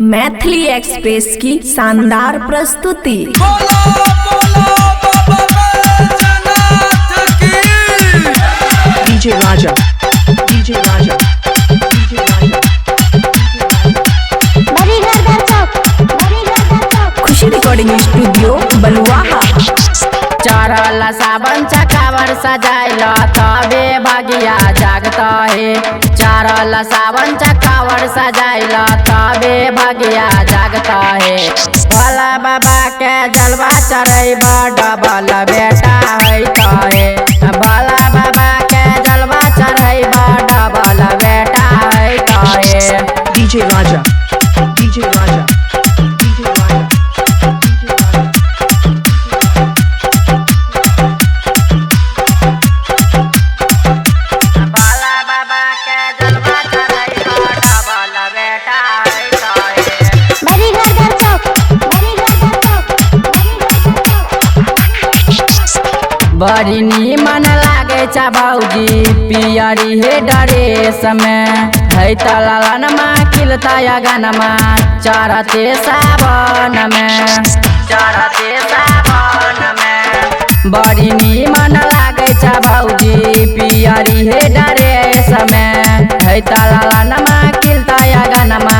Maithili express की शानदार प्रस्तुति। डीजे राजा, डीजे राजा, डीजे राजा, खुशी रिकॉर्डिंग स्टूडियो बलुआहा। चढ़ल सावन चकावर सजाइल तबे भगिया जागता है। चढ़ल सावन चकावर सजाइल तबे भगिया जागता है। भोला बाबा के जलवा चढ़ब डबल बेटा है। भोला बाबा के जलवा चढ़ब डबल बेटा है। डीजे राजा, डीजे राजा, डीजे राजा, भोला बाबा के जलवा चढ़ब डबल बेटा बड़ी नीमन लागे चा भौजी पियरी हे ड्रेस में है तलनमा खिलता गनमा चढ़ते सावन में। चढ़ते सावन में बड़ी नीमन लागे चा भौजी पियरी हे ड्रेस में है तलनमा खिलता गनमा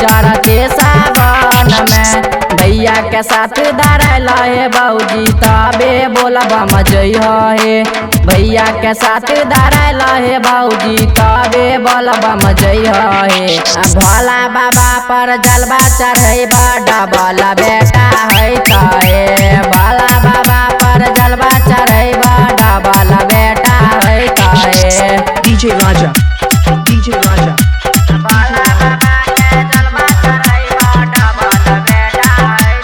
चढ़ते सावन में। भैया के साथ धरल है भौजी तबे बोलब मजई है। भैया के साथ धरल है भौजी तबे बोलब मजई है। भोला बाबा पर जलवा चढ़ब डबल बेटा है। भोला बाबा पर जलवा चढ़ब डबल बेटा है। डीजे राजा, डीजे राजा, भोला बाबा के जलवा चढ़ब डबल बेटा है।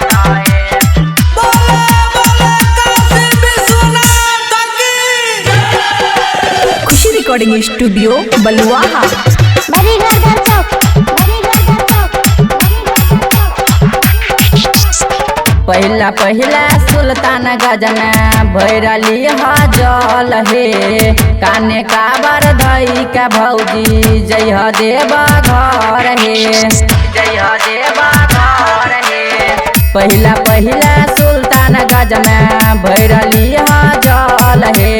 खुशी रिकॉर्डिंग स्टूडियो बलुआहा। पहिला पहिला सुल्तान गजन भैरली हजल हे। काने काबर धई के भौजी जय देव घर हे। जय देव घर हे। पहिला पहिला सुल्तान गजन भैरली हजल हे।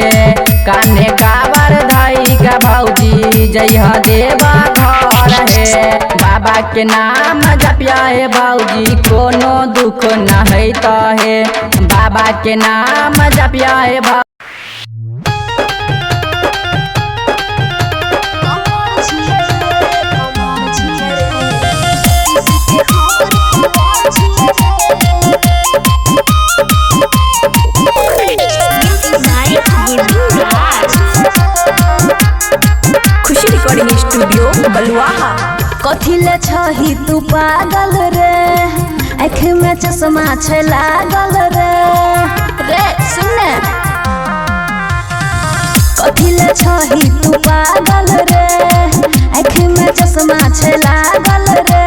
काने काबर धई के भौजी जय देव घर हे। बाबा के नाम जपिया है भौजी कोनो दुख न है। बाबा के नाम जपिया है भौजी। खुशी रिकॉर्डिंग स्टूडियो बलुआहा। कथिले छही तू पागल रे, आँख में चश्मा छै लागल रे सुने। कथिले छही तू पागल रे, आँख में चश्मा छै लागल रे।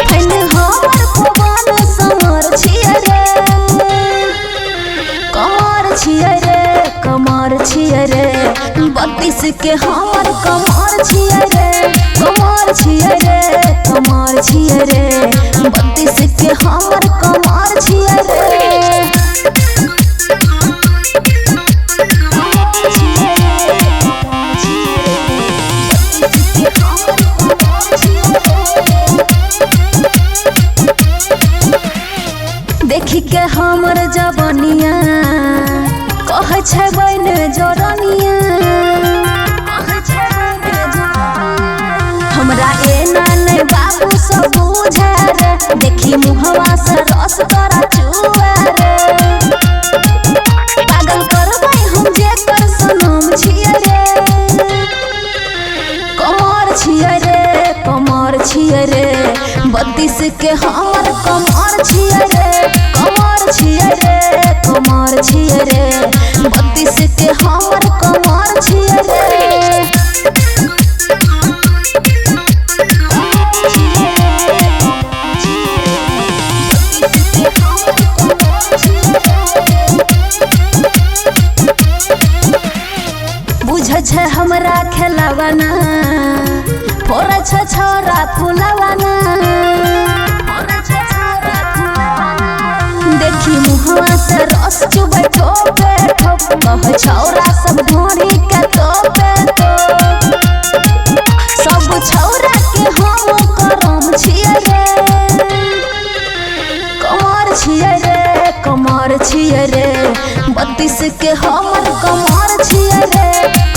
फैन हमर पवन समर छियै रे, कमर छियै रे, कमर छियै रे। 32 के हमर कमर छियै रे, कमर छियै रे, कमर छियै रे। 32 के हमर कमर छियै रे। देखी के हमर जवनिया कहै छै बन जोरनिया। हमरा एना नै बाबू सब बुझे रे, देखी मुहवा से रस तोरा चुए रे। पागल करबै हम जेकर सनम छियै रे, कमर छियै रे, कमर छियै रे। 32 के हमर कमर छियै रे, कमर छियै रे, कमर छियै रे। 32 के हमर कमर छियै रे। बुझ छै हमरा खेलवना फोरा छोरा फुलावाना देखी मुहवा से रस चुबे ठोपे ठोप कह छौरा सब ढोरी के तोपे तो सब छौरा के हम करम छिए रे कमर छिए रे कमर छिए रे 32 के हमर कमर छिए रे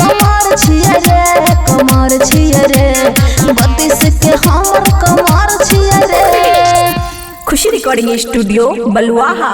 कमर छिए रे कमर छिए रे 32 के हमर कमर छिए रे। खुशी रिकॉर्डिंग स्टूडियो बलुआहा।